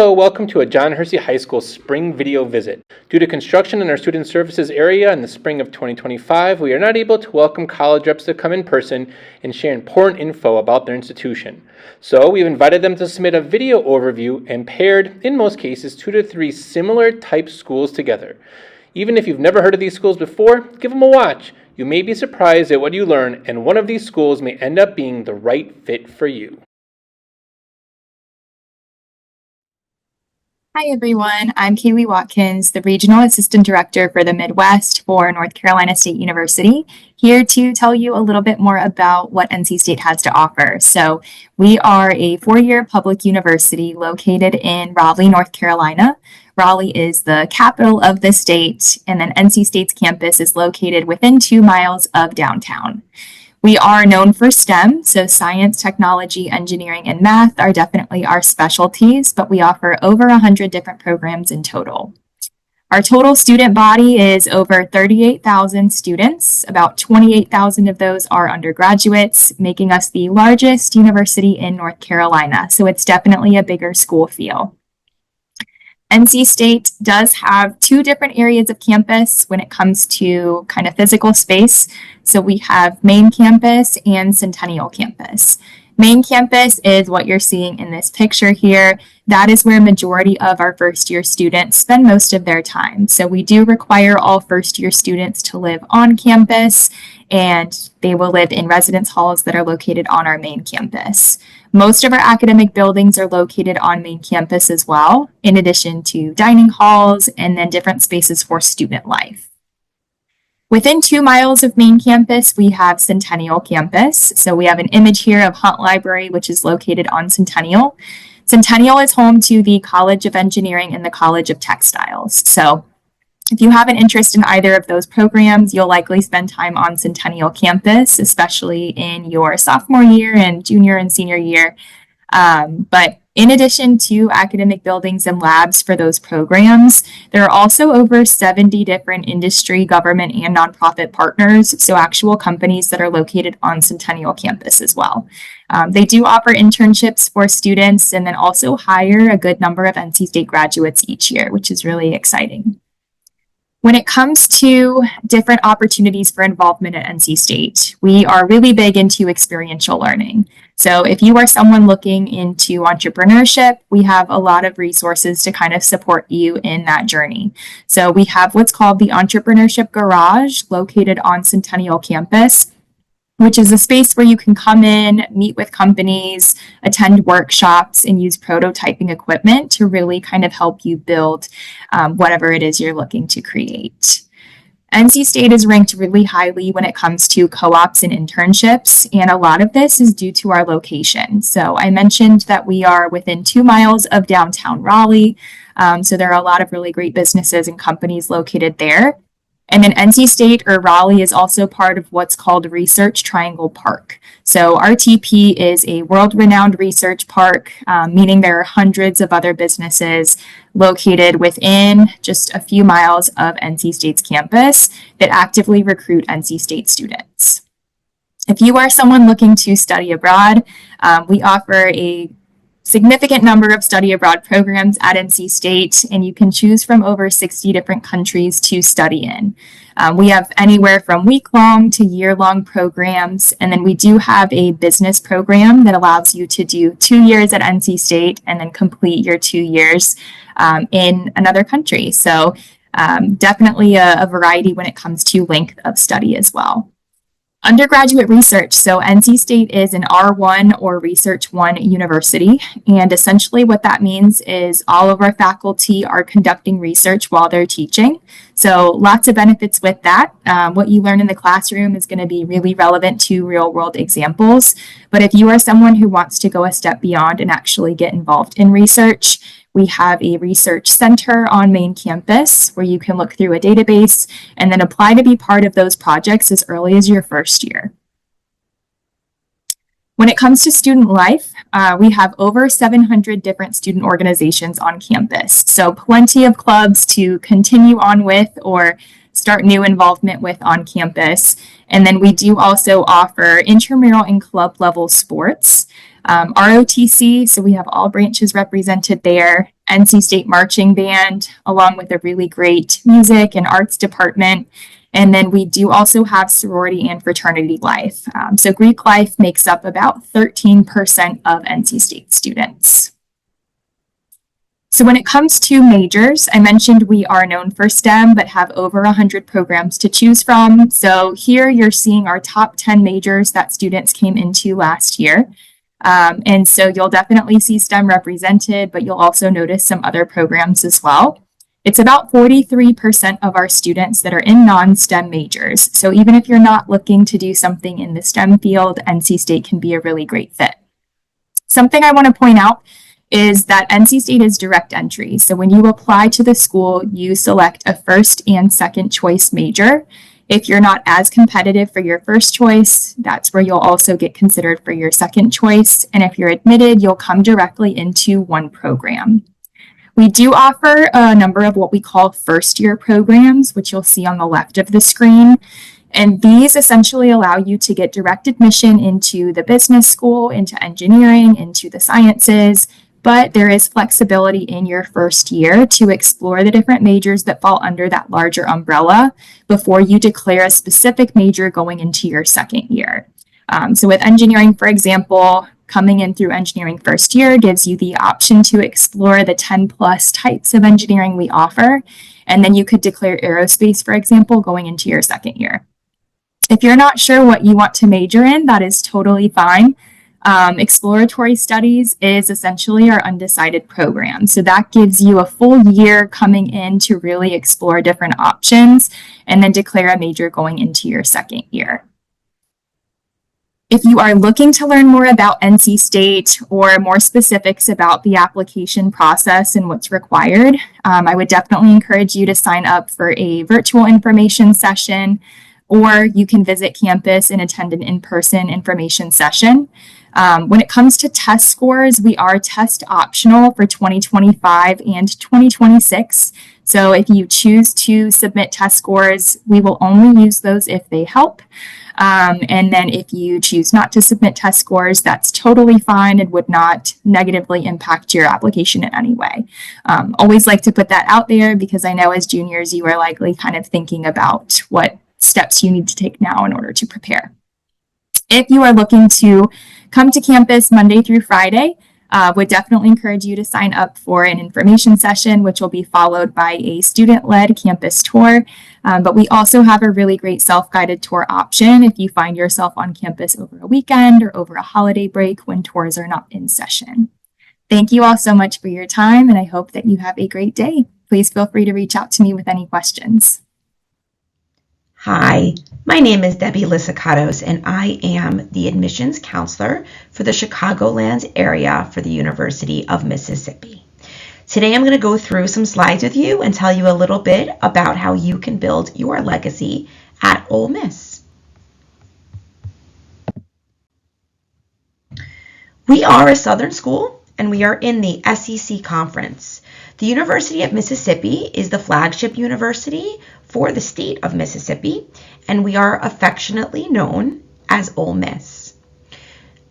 Hello, welcome to a John Hersey High School spring video visit. Due to construction in our student services area in the spring of 2025, we are not able to welcome college reps to come in person and share important info about their institution. So we've invited them to submit a video overview and paired, in most cases, 2 to 3 similar type schools together. Even if you've never heard of these schools before, give them a watch. You may be surprised at what you learn, and one of these schools may end up being the right fit for you. Hi, everyone. I'm Kaylee Watkins, the Regional Assistant Director for the Midwest for North Carolina State University, here to tell you a little bit more about what NC State has to offer. So we are a 4-year public university located in Raleigh, North Carolina. Raleigh is the capital of the state, and then NC State's campus is located within 2 miles of downtown. We are known for STEM, so science, technology, engineering, and math are definitely our specialties, but we offer over 100 different programs in total. Our total student body is over 38,000 students. About 28,000 of those are undergraduates, making us the largest university in North Carolina, so it's definitely a bigger school feel. NC State does have 2 different areas of campus when it comes to kind of physical space. So we have main campus and Centennial campus. Main campus is what you're seeing in this picture here. That is where a majority of our first-year students spend most of their time. So we do require all first-year students to live on campus, and they will live in residence halls that are located on our main campus. Most of our academic buildings are located on main campus as well, in addition to dining halls and then different spaces for student life. Within 2 miles of main campus, we have Centennial campus. So we have an image here of Hunt Library, which is located on Centennial. Centennial is home to the College of Engineering and the College of Textiles. So if you have an interest in either of those programs, you'll likely spend time on Centennial campus, especially in your sophomore year and junior and senior year. But in addition to academic buildings and labs for those programs, there are also over 70 different industry, government, and nonprofit partners, so actual companies that are located on Centennial campus as well. They do offer internships for students and then also hire a good number of NC State graduates each year, which is really exciting. When it comes to different opportunities for involvement at NC State, we are really big into experiential learning. So if you are someone looking into entrepreneurship, we have a lot of resources to kind of support you in that journey. So we have what's called the Entrepreneurship Garage located on Centennial campus, which is a space where you can come in, meet with companies, attend workshops, and use prototyping equipment to really kind of help you build whatever it is you're looking to create. NC State is ranked really highly when it comes to co-ops and internships, and a lot of this is due to our location. So I mentioned that we are within 2 miles of downtown Raleigh, so there are a lot of really great businesses and companies located there. And then NC State or Raleigh is also part of what's called Research Triangle Park. So RTP is a world-renowned research park, meaning there are hundreds of other businesses located within just a few miles of NC State's campus that actively recruit NC State students. If you are someone looking to study abroad, we offer a significant number of study abroad programs at NC State, and you can choose from over 60 different countries to study in. We have anywhere from week-long to year-long programs, and then we do have a business program that allows you to do 2 years at NC State and then complete your 2 years in another country. So definitely a variety when it comes to length of study as well. Undergraduate research. So NC State is an R1 or Research 1 university. And essentially what that means is all of our faculty are conducting research while they're teaching. So lots of benefits with that. What you learn in the classroom is going to be really relevant to real world examples. But if you are someone who wants to go a step beyond and actually get involved in research, we have a research center on main campus where you can look through a database and then apply to be part of those projects as early as your first year. When it comes to student life, we have over 700 different student organizations on campus. So plenty of clubs to continue on with or start new involvement with on campus. And then we do also offer intramural and club level sports. ROTC, so we have all branches represented there. NC State Marching Band, along with a really great music and arts department. And then we do also have sorority and fraternity life. So Greek life makes up about 13% of NC State students. So when it comes to majors, I mentioned we are known for STEM, but have over 100 programs to choose from. So here you're seeing our top 10 majors that students came into last year. And so you'll definitely see STEM represented, but you'll also notice some other programs as well. It's about 43% of our students that are in non-STEM majors. So even if you're not looking to do something in the STEM field, NC State can be a really great fit. Something I want to point out is that NC State is direct entry. So when you apply to the school, you select a first and second choice major. If you're not as competitive for your first choice, that's where you'll also get considered for your second choice. And if you're admitted, you'll come directly into one program. We do offer a number of what we call first year programs, which you'll see on the left of the screen. And these essentially allow you to get direct admission into the business school, into engineering, into the sciences, but there is flexibility in your first year to explore the different majors that fall under that larger umbrella before you declare a specific major going into your second year. So with engineering, for example, coming in through engineering first year gives you the option to explore the 10 plus types of engineering we offer. And then you could declare aerospace, for example, going into your second year. If you're not sure what you want to major in, that is totally fine. Exploratory studies is essentially our undecided program. So that gives you a full year coming in to really explore different options and then declare a major going into your second year. If you are looking to learn more about NC State or more specifics about the application process and what's required, I would definitely encourage you to sign up for a virtual information session, or you can visit campus and attend an in-person information session. When it comes to test scores, we are test optional for 2025 and 2026. So if you choose to submit test scores, we will only use those if they help. And then if you choose not to submit test scores, that's totally fine and would not negatively impact your application in any way. Always like to put that out there because I know as juniors, you are likely kind of thinking about what steps you need to take now in order to prepare. If you are looking to come to campus Monday through Friday, would definitely encourage you to sign up for an information session, which will be followed by a student-led campus tour. But we also have a really great self-guided tour option if you find yourself on campus over a weekend or over a holiday break when tours are not in session. Thank you all so much for your time, and I hope that you have a great day. Please feel free to reach out to me with any questions. Hi, my name is Debbie Lysicatos, and I am the admissions counselor for the Chicagoland area for the University of Mississippi. Today I'm going to go through some slides with you and tell you a little bit about how you can build your legacy at Ole Miss. We are a Southern school, and we are in the SEC Conference. The University of Mississippi is the flagship university for the state of Mississippi, and we are affectionately known as Ole Miss.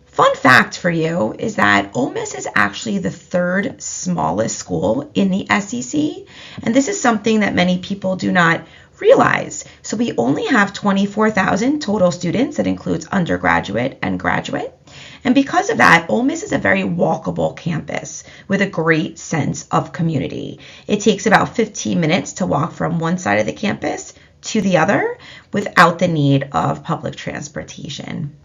Fun fact for you is that Ole Miss is actually the third smallest school in the SEC, and this is something that many people do not realize. So we only have 24,000 total students. That includes undergraduate and graduate. And because of that, Ole Miss is a very walkable campus with a great sense of community. It takes about 15 minutes to walk from one side of the campus to the other without the need of public transportation.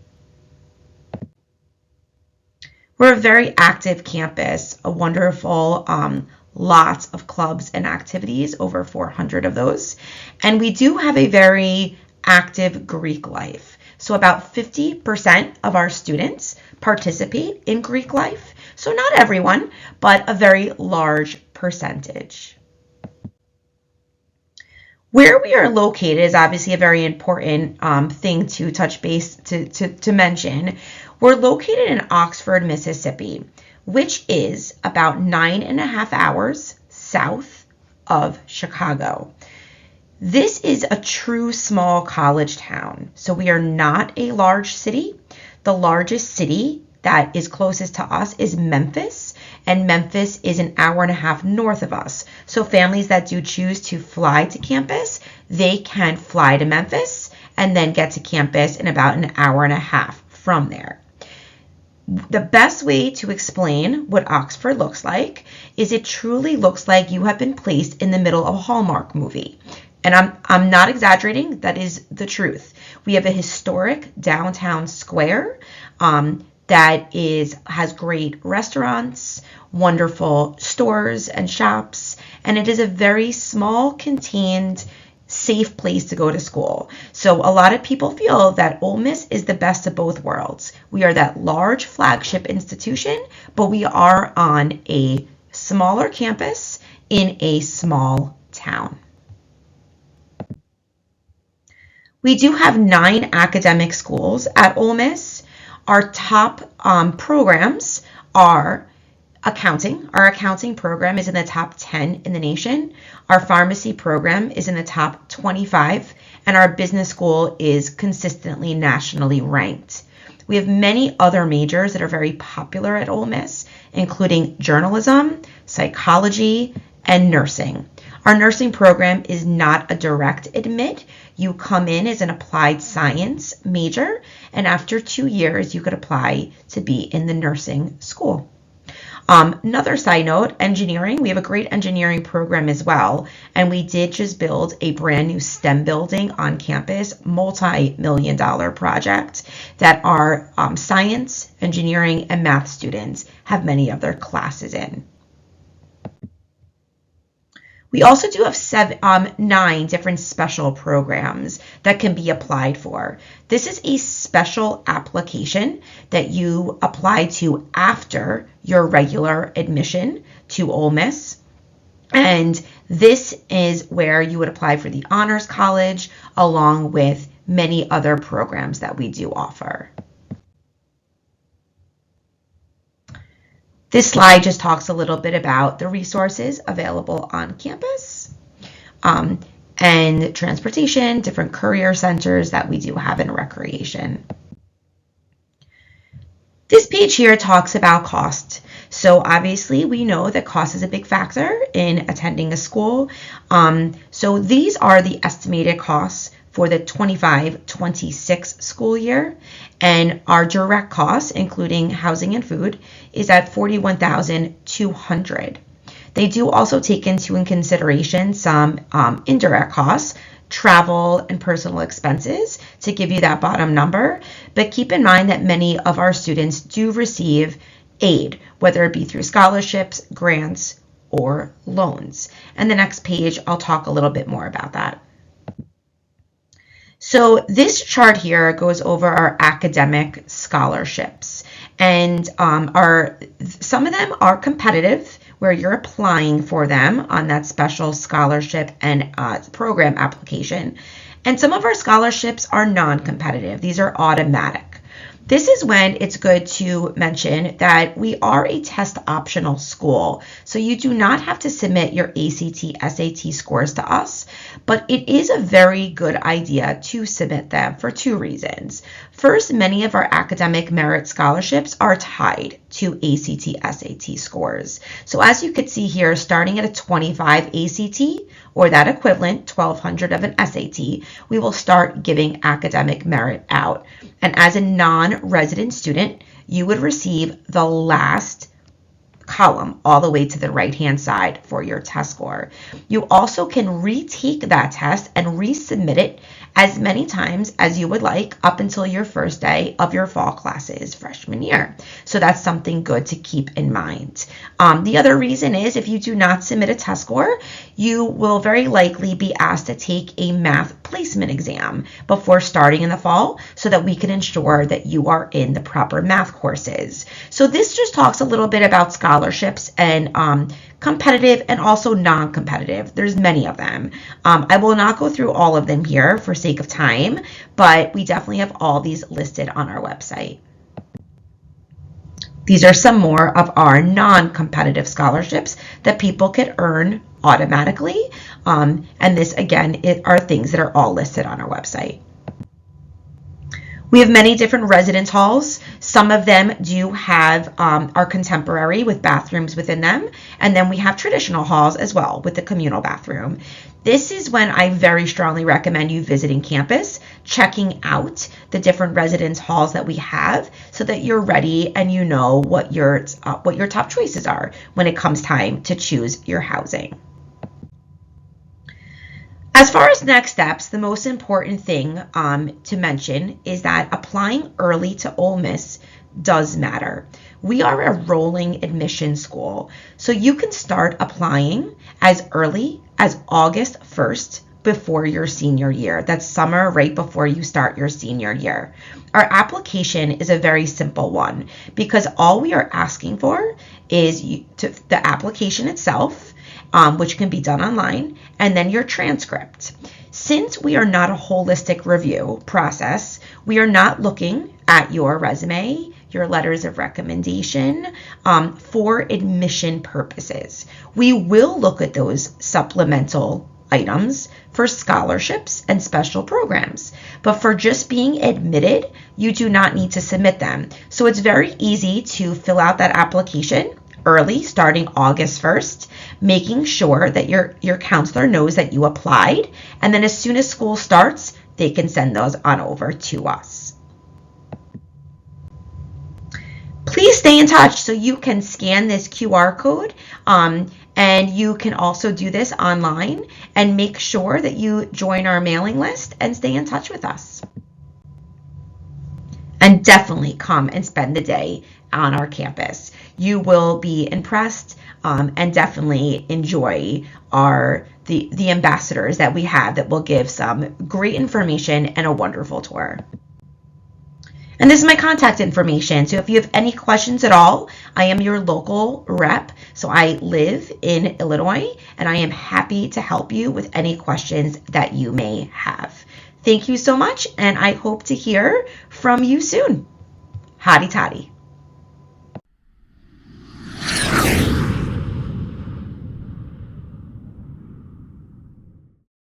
We're a very active campus, a wonderful lots of clubs and activities, over 400 of those. And we do have a very active Greek life. So about 50% of our students participate in Greek life. So not everyone, but a very large percentage. Where we are located is obviously a very important thing to touch base to mention. We're located in Oxford, Mississippi, which is about 9.5 hours south of Chicago. This is a true small college town, so we are not a large city. The largest city that is closest to us is Memphis, and Memphis is an hour and a half north of us. So families that do choose to fly to campus, they can fly to Memphis and then get to campus in about an hour and a half from there. The best way to explain what Oxford looks like is it truly looks like you have been placed in the middle of a Hallmark movie. And I'm not exaggerating, that is the truth. We have a historic downtown square that has great restaurants, wonderful stores and shops, and it is a very small, contained, safe place to go to school. So a lot of people feel that Ole Miss is the best of both worlds. We are that large flagship institution, but we are on a smaller campus in a small town. We do have 9 academic schools at Ole Miss. Our top programs are accounting. Our accounting program is in the top 10 in the nation. Our pharmacy program is in the top 25, and our business school is consistently nationally ranked. We have many other majors that are very popular at Ole Miss, including journalism, psychology, and nursing. Our nursing program is not a direct admit. You come in as an applied science major, and after 2 years, you could apply to be in the nursing school. Another side note, engineering. We have a great engineering program as well, and we did just build a brand new STEM building on campus, multi-million-dollar project that our science, engineering, and math students have many of their classes in. We also do have 9 different special programs that can be applied for. This is a special application that you apply to after your regular admission to Ole Miss. And this is where you would apply for the Honors College along with many other programs that we do offer. This slide just talks a little bit about the resources available on campus and transportation, different career centers that we do have in recreation. This page here talks about cost. So obviously we know that cost is a big factor in attending a school. So these are the estimated costs for the 25-26 school year, and our direct costs, including housing and food, is at $41,200. They do also take into consideration some indirect costs, travel and personal expenses to give you that bottom number, but keep in mind that many of our students do receive aid, whether it be through scholarships, grants, or loans. And the next page, I'll talk a little bit more about that. So this chart here goes over our academic scholarships, and some of them are competitive, where you're applying for them on that special scholarship and program application, and some of our scholarships are non-competitive. These are automatic. This is when it's good to mention that we are a test optional school. So you do not have to submit your ACT, SAT scores to us, but it is a very good idea to submit them for 2 reasons. First, many of our academic merit scholarships are tied to ACT, SAT scores. So as you can see here, starting at a 25 ACT, or that equivalent, 1,200 of an SAT, we will start giving academic merit out. And as a non-resident student, you would receive the last column all the way to the right-hand side for your test score. You also can retake that test and resubmit it as many times as you would like up until your first day of your fall classes freshman year. So that's something good to keep in mind. The other reason is if you do not submit a test score, you will very likely be asked to take a math placement exam before starting in the fall so that we can ensure that you are in the proper math courses. So this just talks a little bit about scholarships and competitive and also non-competitive. There's many of them. I will not go through all of them here for sake of time, but we definitely have all these listed on our website. These are some more of our non-competitive scholarships that people could earn automatically. And this, again, are things that are all listed on our website. We have many different residence halls. Some of them do have are contemporary with bathrooms within them, and then we have traditional halls as well with the communal bathroom. This is when I very strongly recommend you visiting campus, checking out the different residence halls that we have, so that you're ready and you know what your top choices are when it comes time to choose your housing. As far as next steps, the most important thing to mention is that applying early to Ole Miss does matter. We are a rolling admission school, so you can start applying as early as August 1st before your senior year. That's summer right before you start your senior year. Our application is a very simple one because all we are asking for is the application itself, which can be done online, and then your transcript. Since we are not a holistic review process, we are not looking at your resume, your letters of recommendation for admission purposes. We will look at those supplemental items for scholarships and special programs, but for just being admitted, you do not need to submit them. So it's very easy to fill out that application early, starting August 1st, making sure that your counselor knows that you applied, and then as soon as school starts, they can send those on over to us. Please stay in touch so you can scan this QR code, and you can also do this online, and make sure that you join our mailing list and stay in touch with us. And definitely come and spend the day on our campus. You will be impressed and definitely enjoy the ambassadors that we have that will give some great information and a wonderful tour. And this is my contact information. So if you have any questions at all, I am your local rep. So I live in Illinois, and I am happy to help you with any questions that you may have. Thank you so much, and I hope to hear from you soon. Hotty toddy.